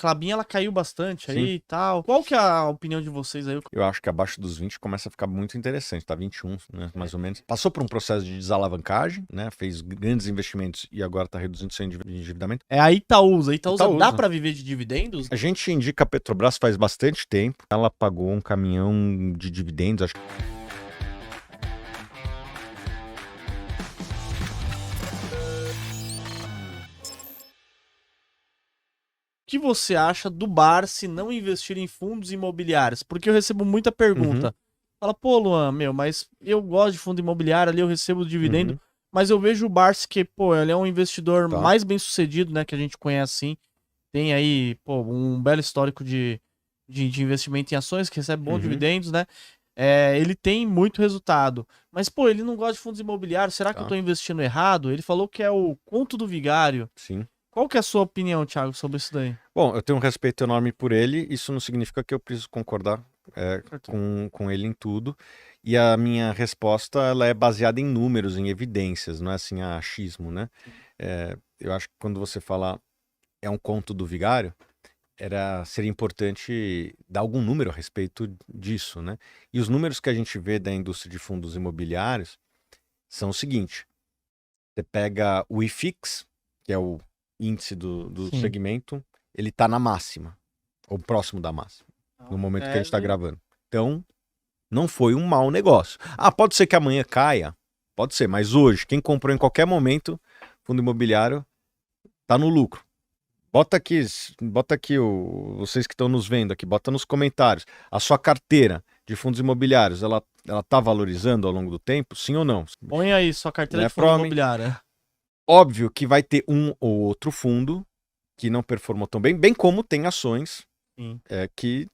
Klabin, ela caiu bastante Sim. aí e tal. Qual que é a opinião de vocês aí? Eu acho que abaixo dos 20 começa a ficar muito interessante, tá 21, né, mais ou menos. Passou por um processo de desalavancagem, né, fez grandes investimentos e agora tá reduzindo seu endividamento. É a Itaúsa. A Itaúsa dá Itaúsa. pra viver de dividendos? A gente indica a Petrobras faz bastante tempo. Ela pagou um caminhão de dividendos, acho. O que você acha do Barsi não investir em fundos imobiliários? Porque eu recebo muita pergunta. Fala, pô, Luan, mas eu gosto de fundo imobiliário, ali eu recebo dividendo, mas eu vejo o Barsi que, pô, ele é um investidor Tá. mais bem sucedido, né, que a gente conhece assim. Tem aí, pô, um belo histórico de investimento em ações, que recebe bons dividendos, né? Ele tem muito resultado. Mas, pô, ele não gosta de fundos imobiliários. Será que eu tô investindo errado? Ele falou que é o conto do vigário. Sim. Qual que é a sua opinião, Thiago, sobre isso daí? Bom, eu tenho um respeito enorme por ele. Isso não significa que eu preciso concordar com ele em tudo. E a minha resposta ela é baseada em números, em evidências, não é assim achismo, né? Eu acho que quando você fala é um conto do vigário, seria importante dar algum número a respeito disso, né? E os números que a gente vê da indústria de fundos imobiliários são o seguinte: você pega o IFIX, que é o índice do segmento, ele está na máxima, ou próximo da máxima, no momento que a gente está gravando. Então, não foi um mau negócio. Pode ser que amanhã caia, pode ser, mas hoje, quem comprou em qualquer momento, fundo imobiliário, está no lucro. Bota aqui vocês que estão nos vendo aqui, bota nos comentários. A sua carteira de fundos imobiliários, ela tá valorizando ao longo do tempo, sim ou não? Põe aí sua carteira de fundo imobiliário. Óbvio que vai ter um ou outro fundo que não performou tão bem, bem como tem ações que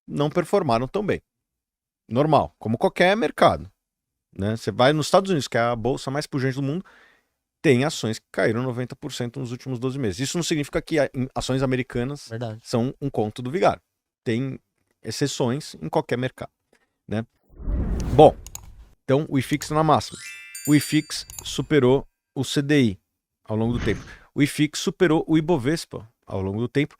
não performaram tão bem. Normal, como qualquer mercado, né? Você vai nos Estados Unidos, que é a bolsa mais pujante do mundo, tem ações que caíram 90% nos últimos 12 meses. Isso não significa que ações americanas são um conto do vigário. Tem exceções em qualquer mercado, né? Bom, então o IFIX na máxima. O IFIX superou o CDI ao longo do tempo. O IFIX superou o Ibovespa ao longo do tempo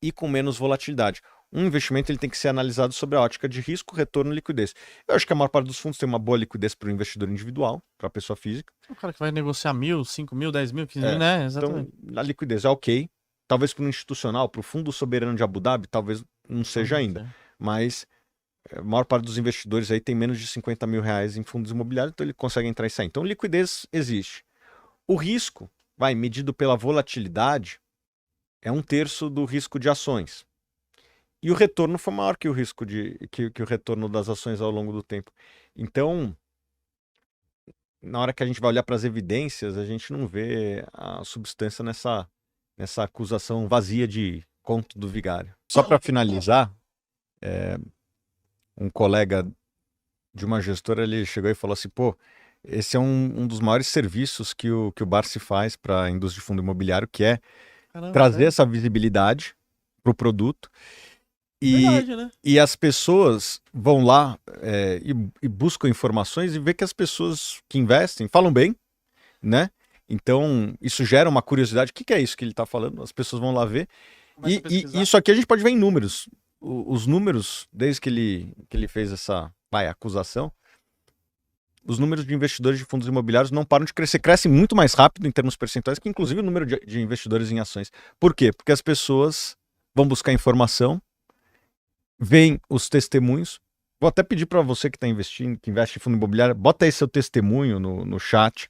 e com menos volatilidade. Um investimento ele tem que ser analisado sobre a ótica de risco, retorno e liquidez. Eu acho que a maior parte dos fundos tem uma boa liquidez para o investidor individual, para a pessoa física. O cara que vai negociar 1.000, 5.000, 10.000, 15.000, né? Exatamente. Então, a liquidez é ok. Talvez para o institucional, para o Fundo Soberano de Abu Dhabi, talvez não seja ainda. Mas a maior parte dos investidores aí tem menos de 50 mil reais em fundos imobiliários, então ele consegue entrar e sair. Então, liquidez existe. O risco, medido pela volatilidade, é 1/3 do risco de ações. E o retorno foi maior que o risco que o retorno das ações ao longo do tempo. Então, na hora que a gente vai olhar para as evidências, a gente não vê a substância nessa acusação vazia de conto do vigário. Só para finalizar, um colega de uma gestora, ele chegou e falou assim, pô, esse é um dos maiores serviços que o Barsi faz para a indústria de fundo imobiliário, que é trazer essa visibilidade para o produto. Verdade, né? E as pessoas vão lá e buscam informações e vê que as pessoas que investem falam bem, né? Então, isso gera uma curiosidade. O que é isso que ele está falando? As pessoas vão lá ver. E isso aqui a gente pode ver em números. Os números, desde que ele fez essa acusação, os números de investidores de fundos imobiliários não param de crescer. Crescem muito mais rápido em termos percentuais que, inclusive, o número de investidores em ações. Por quê? Porque as pessoas vão buscar informação, veem os testemunhos. Vou até pedir para você que está investindo, que investe em fundo imobiliário, bota aí seu testemunho no chat.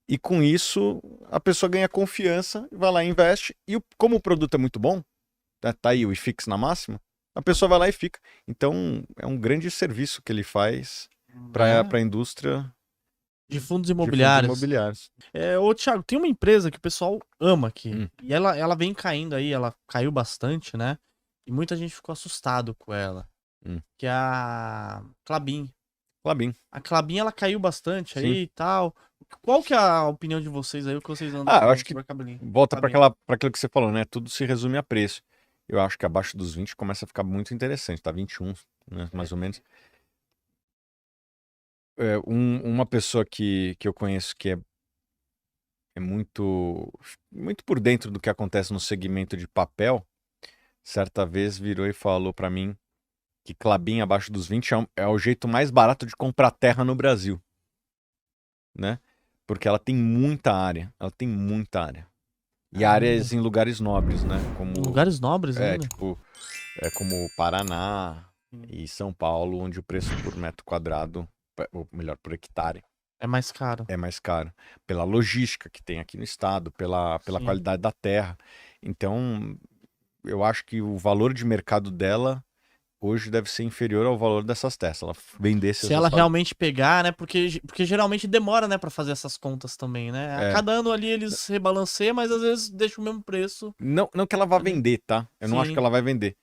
E com isso, a pessoa ganha confiança, vai lá e investe. E como o produto é muito bom, tá aí o IFIX na máxima, a pessoa vai lá e fica. Então, é um grande serviço que ele faz para a indústria de fundos imobiliários. Ô, Thiago, tem uma empresa que o pessoal ama aqui. E ela vem caindo aí, ela caiu bastante, né? E muita gente ficou assustado com ela. Que é a Klabin. A Klabin, ela caiu bastante aí e tal. Qual que é a opinião de vocês aí? O que vocês andam eu acho que volta para aquilo que você falou, né? Tudo se resume a preço. Eu acho que abaixo dos 20 começa a ficar muito interessante. Tá 21, né? Mais ou menos. Uma pessoa que eu conheço que é muito por dentro do que acontece no segmento de papel, certa vez virou e falou para mim que Klabin abaixo dos 20 é o jeito mais barato de comprar terra no Brasil, né? Porque ela tem muita área, E áreas em lugares nobres, né? Como, lugares nobres ainda? Tipo, como Paraná e São Paulo, onde o preço por metro quadrado, ou melhor, por hectare, é mais caro. É mais caro. Pela logística que tem aqui no estado, pela qualidade da terra. Então, eu acho que o valor de mercado dela hoje deve ser inferior ao valor dessas terras. Ela vendesse se ela realmente pegar, né? Porque geralmente demora, né, para fazer essas contas também, né? A cada ano ali eles rebalanceiam, mas às vezes deixa o mesmo preço. Não que ela vá vender, tá? Eu não acho que ela vai vender.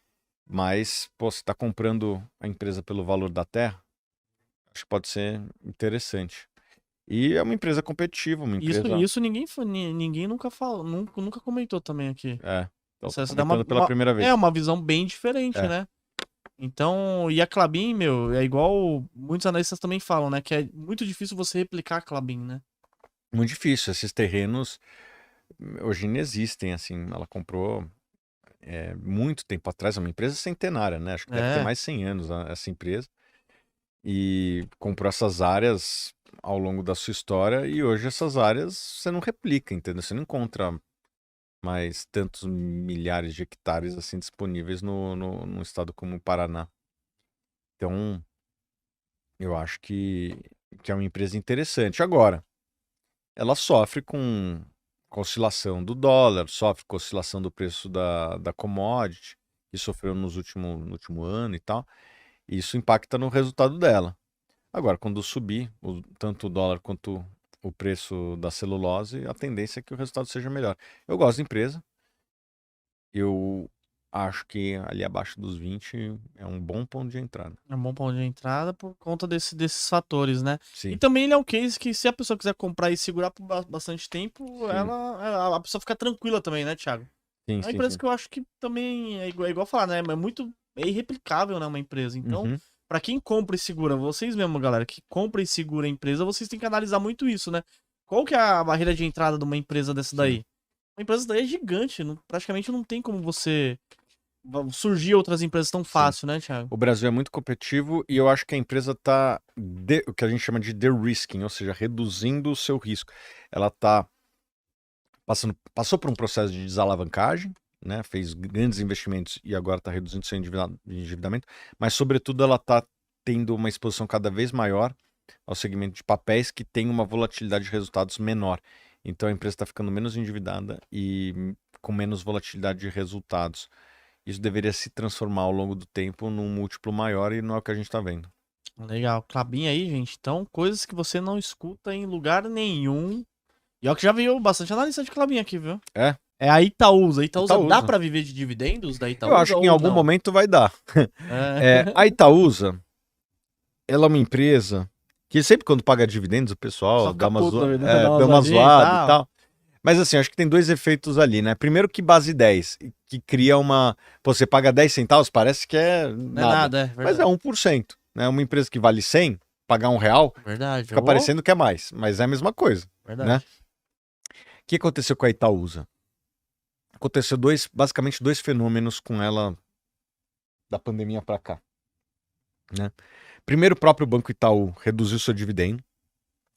Mas, pô, você tá comprando a empresa pelo valor da terra, acho que pode ser interessante. E é uma empresa competitiva, uma empresa... Isso ninguém nunca falou, nunca comentou também aqui. Então você tá comentando pela primeira vez. É uma visão bem diferente, né? Então, e a Klabin, meu, é igual muitos analistas também falam, né? Que é muito difícil você replicar a Klabin, né? Muito difícil. Esses terrenos hoje não existem, assim. Ela comprou muito tempo atrás, é uma empresa centenária, né? Acho que deve ter mais de 100 anos essa empresa. E comprou essas áreas ao longo da sua história e hoje essas áreas você não replica, entendeu? Você não encontra mais tantos milhares de hectares assim disponíveis no estado como o Paraná. Então, eu acho que é uma empresa interessante. Agora, ela sofre com a oscilação do dólar, sofre com a oscilação do preço da commodity, que sofreu no último ano e tal. E isso impacta no resultado dela. Agora, quando subir tanto o dólar quanto o preço da celulose, a tendência é que o resultado seja melhor. Eu gosto da empresa. Eu acho que ali abaixo dos 20 é um bom ponto de entrada. É um bom ponto de entrada por conta desses fatores, né? Sim. E também ele é um case que se a pessoa quiser comprar e segurar por bastante tempo, a pessoa fica tranquila também, né, Thiago? Sim, é uma empresa que eu acho que também é igual falar, né? É irreplicável, né, uma empresa. Então, pra quem compra e segura, vocês mesmo, galera, que compra e segura a empresa, vocês têm que analisar muito isso, né? Qual que é a barreira de entrada de uma empresa dessa daí? Uma empresa daí é gigante, praticamente não tem como você surgir outras empresas tão fácil, né, Thiago? O Brasil é muito competitivo e eu acho que a empresa está o que a gente chama de de-risking, ou seja, reduzindo o seu risco. Ela passou por um processo de desalavancagem, né? Fez grandes investimentos e agora está reduzindo seu endividamento, mas sobretudo ela está tendo uma exposição cada vez maior ao segmento de papéis que tem uma volatilidade de resultados menor. Então a empresa está ficando menos endividada e com menos volatilidade de resultados. Isso deveria se transformar ao longo do tempo num múltiplo maior e não é o que a gente está vendo. Legal. Klabin aí, gente. Então, coisas que você não escuta em lugar nenhum. E ó que já veio bastante analista de Klabin aqui, viu? É a Itaúsa. Itaúsa dá pra viver de dividendos da Itaúsa? Eu acho que em algum momento vai dar. A Itaúsa, ela é uma empresa que sempre quando paga dividendos o pessoal dá uma zoada e tal. Mas assim, acho que tem dois efeitos ali, né? Primeiro que base 10, que cria uma... Pô, você paga 10 centavos, parece que é nada. Mas é 1%. Né? Uma empresa que vale 100, pagar R$1, fica parecendo que é mais. Mas é a mesma coisa. Né? O que aconteceu com a Itaúsa? Aconteceu basicamente dois fenômenos com ela da pandemia para cá. Né? Primeiro, o próprio Banco Itaú reduziu seu dividendo.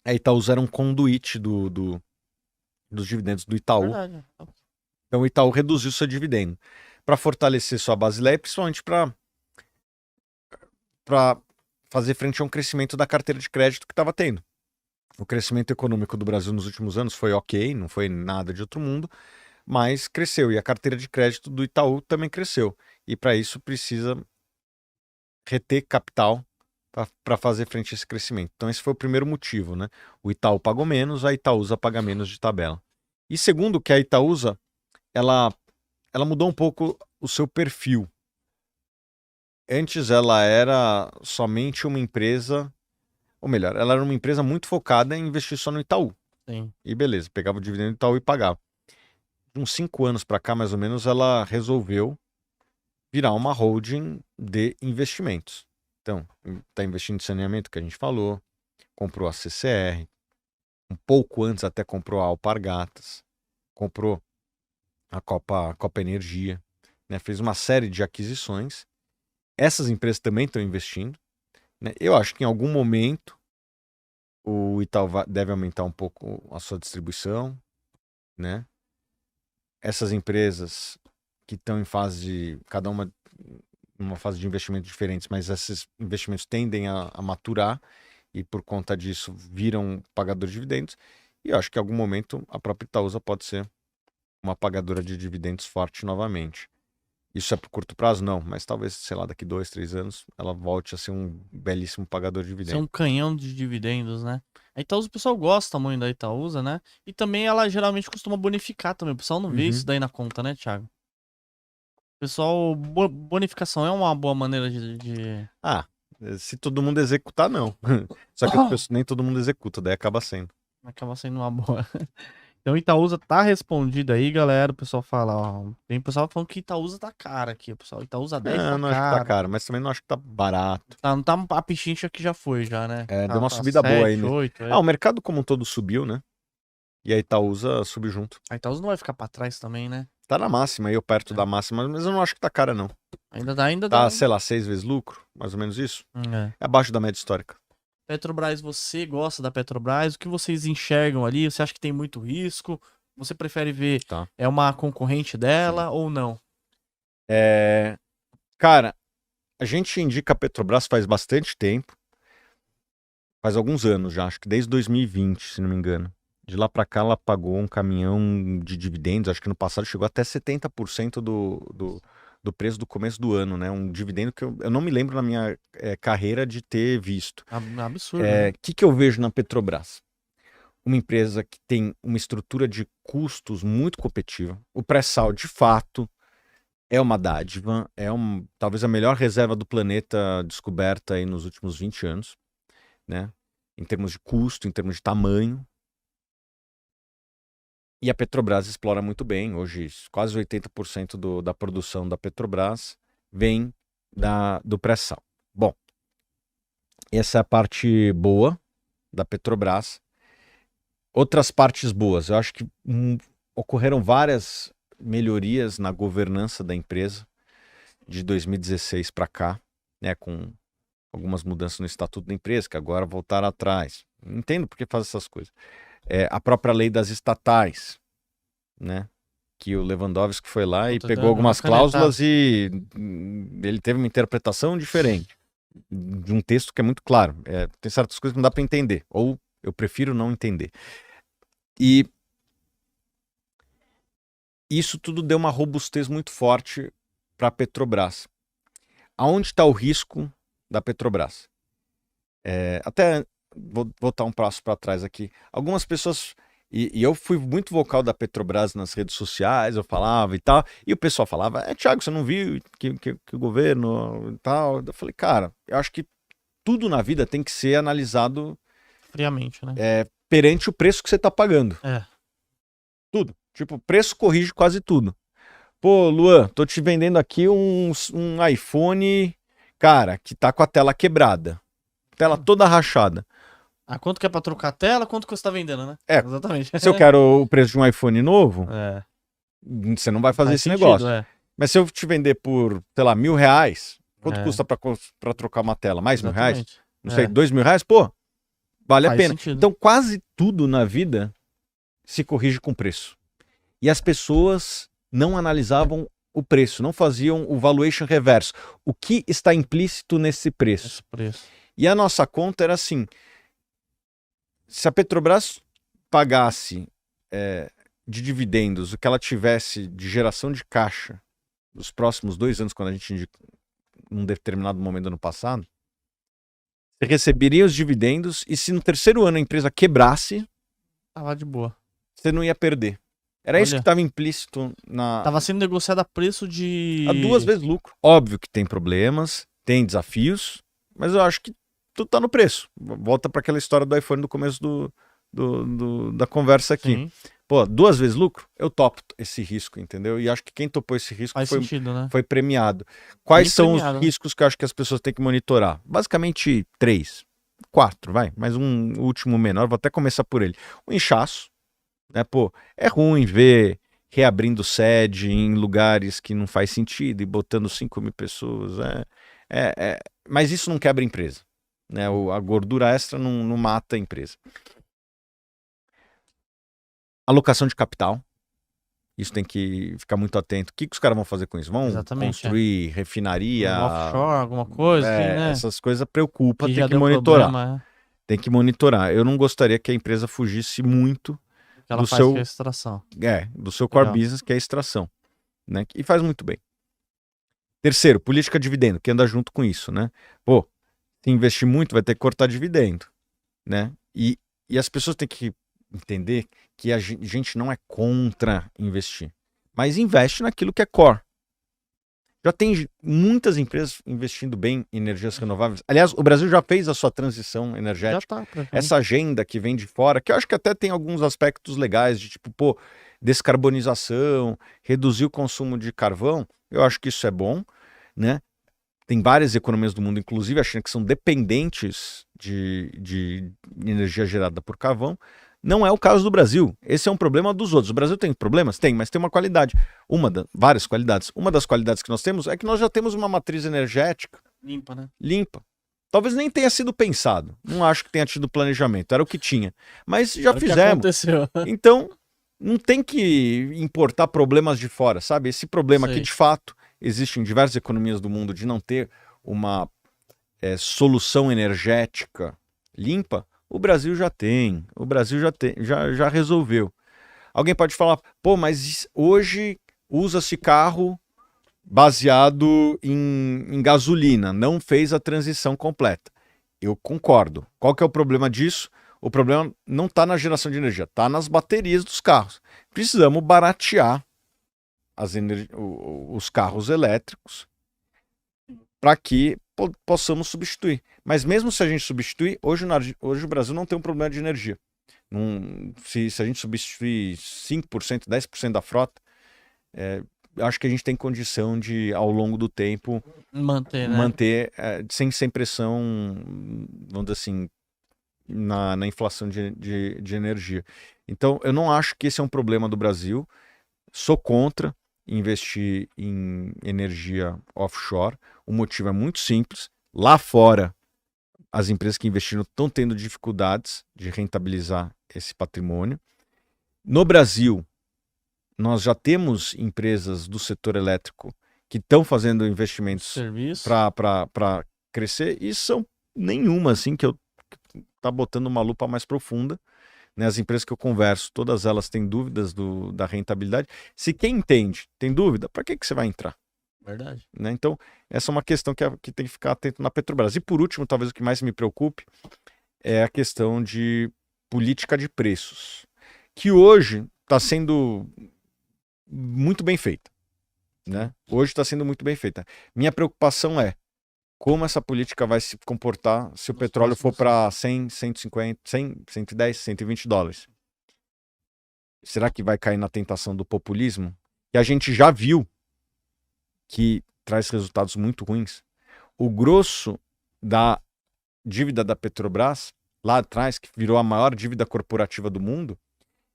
A Itaúsa era um conduíte dos dividendos do Itaú. Então o Itaú reduziu seu dividendo para fortalecer sua basileia e principalmente para fazer frente a um crescimento da carteira de crédito que estava tendo. O crescimento econômico do Brasil nos últimos anos foi ok, não foi nada de outro mundo, mas cresceu e a carteira de crédito do Itaú também cresceu. E para isso precisa reter capital para fazer frente a esse crescimento. Então esse foi o primeiro motivo, né? O Itaú pagou menos, a Itaúsa paga menos de tabela. E segundo, que a Itaúsa, ela mudou um pouco o seu perfil. Antes ela era somente uma empresa, ou melhor, ela era uma empresa muito focada em investir só no Itaú. Sim. E beleza, pegava o dividendo do Itaú e pagava. De uns 5 anos para cá, mais ou menos, ela resolveu virar uma holding de investimentos. Então, está investindo em saneamento, que a gente falou, comprou a CCR, um pouco antes até comprou a Alpargatas, comprou a Copa Energia. né? Fez uma série de aquisições. Essas empresas também estão investindo, né? Eu acho que em algum momento o Itaú deve aumentar um pouco a sua distribuição, né? Essas empresas que estão em fase de, cada uma numa fase de investimento diferentes, mas esses investimentos tendem a maturar e por conta disso viram pagadores de dividendos. E eu acho que em algum momento a própria Itaúsa pode ser uma pagadora de dividendos forte novamente. Isso é por curto prazo? Não, mas talvez, sei lá, daqui 2, 3 anos ela volte a ser um belíssimo pagador de dividendos. Ser um canhão de dividendos, né? A Itaúsa, o pessoal gosta muito da Itaúsa, né? E também ela geralmente costuma bonificar também. O pessoal não vê isso daí na conta, né, Thiago? Pessoal, bonificação é uma boa maneira de... Ah, se todo mundo executar, não. Só que nem todo mundo executa, daí acaba sendo. Acaba sendo uma boa. Então Itaúsa tá respondido aí, galera. O pessoal fala, ó. Tem pessoal falando que Itaúsa tá cara aqui, pessoal. Itaúsa 10 tá não acho que tá caro, mas também não acho que tá barato. Não tá a pichincha que já foi, já, né? Deu uma subida 7, boa aí, né? 8, o mercado como um todo subiu, né? E a Itaúsa subiu junto. A Itaúsa não vai ficar pra trás também, né? Tá na máxima, aí perto da máxima, mas eu não acho que tá cara, não. Ainda tá, dá. Sei lá, 6 vezes lucro, mais ou menos isso. É abaixo da média histórica. Petrobras, você gosta da Petrobras? O que vocês enxergam ali? Você acha que tem muito risco? Você prefere ver é uma concorrente dela ou não? Cara, a gente indica a Petrobras faz bastante tempo. Faz alguns anos já, acho que desde 2020, se não me engano. De lá para cá ela pagou um caminhão de dividendos, acho que no passado chegou até 70% do preço do começo do ano, né? Um dividendo que eu não me lembro na minha carreira de ter visto. Absurdo. O que eu vejo na Petrobras? Uma empresa que tem uma estrutura de custos muito competitiva. O pré-sal, de fato, é uma dádiva, talvez a melhor reserva do planeta descoberta aí nos últimos 20 anos, né? Em termos de custo, em termos de tamanho. E a Petrobras explora muito bem. Hoje, quase 80% da produção da Petrobras vem do pré-sal. Bom, essa é a parte boa da Petrobras. Outras partes boas. Eu acho que ocorreram várias melhorias na governança da empresa de 2016 para cá, né, com algumas mudanças no estatuto da empresa, que agora voltaram atrás. Entendo por que faz essas coisas. A própria lei das estatais, né? Que o Lewandowski foi lá e pegou algumas cláusulas e ele teve uma interpretação diferente de um texto que é muito claro. Tem certas coisas que não dá para entender, ou eu prefiro não entender. E isso tudo deu uma robustez muito forte para a Petrobras. Aonde está o risco da Petrobras? Até vou voltar um passo para trás aqui. Algumas pessoas, e eu fui muito vocal da Petrobras nas redes sociais, eu falava e tal, e o pessoal falava, Thiago, você não viu que o governo e tal? Eu falei, cara, eu acho que tudo na vida tem que ser analisado friamente, né? Perante o preço que você está pagando. Tudo. Tipo, o preço corrige quase tudo. Pô, Luan, tô te vendendo aqui um iPhone, cara, que tá com a tela quebrada. Tela toda rachada. Quanto que é pra trocar a tela, quanto que você tá vendendo, né? Exatamente. Se eu quero o preço de um iPhone novo, você não vai fazer esse negócio. Mas se eu te vender por, sei lá, R$1.000, quanto custa pra trocar uma tela? Mais R$1.000? Não sei, R$2.000? Pô, vale a pena. Sentido. Então quase tudo na vida se corrige com preço. E as pessoas não analisavam o preço, não faziam o valuation reverso. O que está implícito nesse preço? E a nossa conta era assim, se a Petrobras pagasse de dividendos o que ela tivesse de geração de caixa nos próximos 2 anos, quando a gente indicou num determinado momento do ano passado, você receberia os dividendos e se no 3º ano a empresa quebrasse, tava de boa. Você não ia perder. Era isso que estava implícito na... Tava sendo negociado a preço de... A 2 vezes lucro. Óbvio que tem problemas, tem desafios, mas eu acho que tudo tá no preço. Volta para aquela história do iPhone do começo da conversa aqui. Sim. Pô, 2 vezes lucro, eu topo esse risco, entendeu? E acho que quem topou esse risco foi premiado. Quais são os riscos que eu acho que as pessoas têm que monitorar? Basicamente 3, 4, vai. Mais um último menor, vou até começar por ele. O inchaço. Né, pô, é ruim ver reabrindo sede em lugares que não faz sentido e botando 5.000 pessoas. Mas isso não quebra a empresa. Né? A gordura extra não mata a empresa. Alocação de capital. Isso tem que ficar muito atento. O que os caras vão fazer com isso? Vão construir refinaria? Offshore, alguma coisa, assim, né? Essas coisas preocupam, tem que monitorar. Problema, Tem que monitorar. Eu não gostaria que a empresa fugisse muito ela faz que é a extração. Do seu core business, que é a extração. Né? E faz muito bem. Terceiro, política de dividendo, que anda junto com isso, né? Pô, se investir muito, vai ter que cortar dividendo, né? E as pessoas têm que entender que a gente não é contra investir, mas investe naquilo que é core. Já tem muitas empresas investindo bem em energias renováveis. Aliás, o Brasil já fez a sua transição energética. Essa agenda que vem de fora, que eu acho que até tem alguns aspectos legais, de tipo, pô, descarbonização, reduzir o consumo de carvão, eu acho que isso é bom, né? Tem várias economias do mundo, inclusive a China, que são dependentes de energia gerada por carvão. Não é o caso do Brasil. Esse é um problema dos outros. O Brasil tem problemas? Tem, mas tem uma qualidade. Várias qualidades. Uma das qualidades que nós temos é que nós já temos uma matriz energética limpa, né? Limpa. Talvez nem tenha sido pensado. Não acho que tenha tido planejamento. Era o que tinha. Mas já fizemos. Então, não tem que importar problemas de fora, sabe? Esse problema que, de fato, existe em diversas economias do mundo de não ter uma solução energética limpa, o Brasil já tem. O Brasil já resolveu. Alguém pode falar, pô, mas hoje usa-se carro baseado em gasolina, não fez a transição completa. Eu concordo. Qual que é o problema disso? O problema não está na geração de energia, está nas baterias dos carros. Precisamos baratear os carros elétricos para que possamos substituir. Mas mesmo se a gente substituir, hoje o Brasil não tem um problema de energia. Se a gente substituir 5%, 10% da frota, acho que a gente tem condição de, ao longo do tempo, manter sem pressão, vamos dizer assim, na inflação de energia. Então, eu não acho que esse é um problema do Brasil. Sou contra investir em energia offshore. O motivo é muito simples. Lá fora, as empresas que investiram estão tendo dificuldades de rentabilizar esse patrimônio. No Brasil, nós já temos empresas do setor elétrico que estão fazendo investimentos para crescer e são nenhuma assim que eu tá botando uma lupa mais profunda. Né? As empresas que eu converso, todas elas têm dúvidas da rentabilidade. Se quem entende tem dúvida, para que você vai entrar? Verdade. Né? Então, essa é uma questão que tem que ficar atento na Petrobras. E por último, talvez o que mais me preocupe é a questão de política de preços, que hoje está sendo muito bem feita. Né? Hoje está sendo muito bem feita. Minha preocupação é como essa política vai se comportar se o petróleo for para 100, 150, 100, 110, 120 dólares. Será que vai cair na tentação do populismo? Que a gente já viu que traz resultados muito ruins. O grosso da dívida da Petrobras, lá atrás, que virou a maior dívida corporativa do mundo,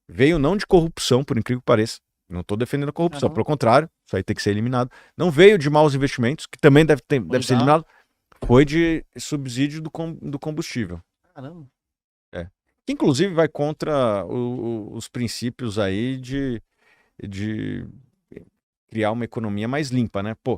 veio não de corrupção, por incrível que pareça. Não estou defendendo a corrupção, pelo contrário, isso aí tem que ser eliminado. Não veio de maus investimentos, que também deve ser eliminado. Foi de subsídio do combustível. Caramba. Que inclusive vai contra os princípios aí de criar uma economia mais limpa, né? Pô,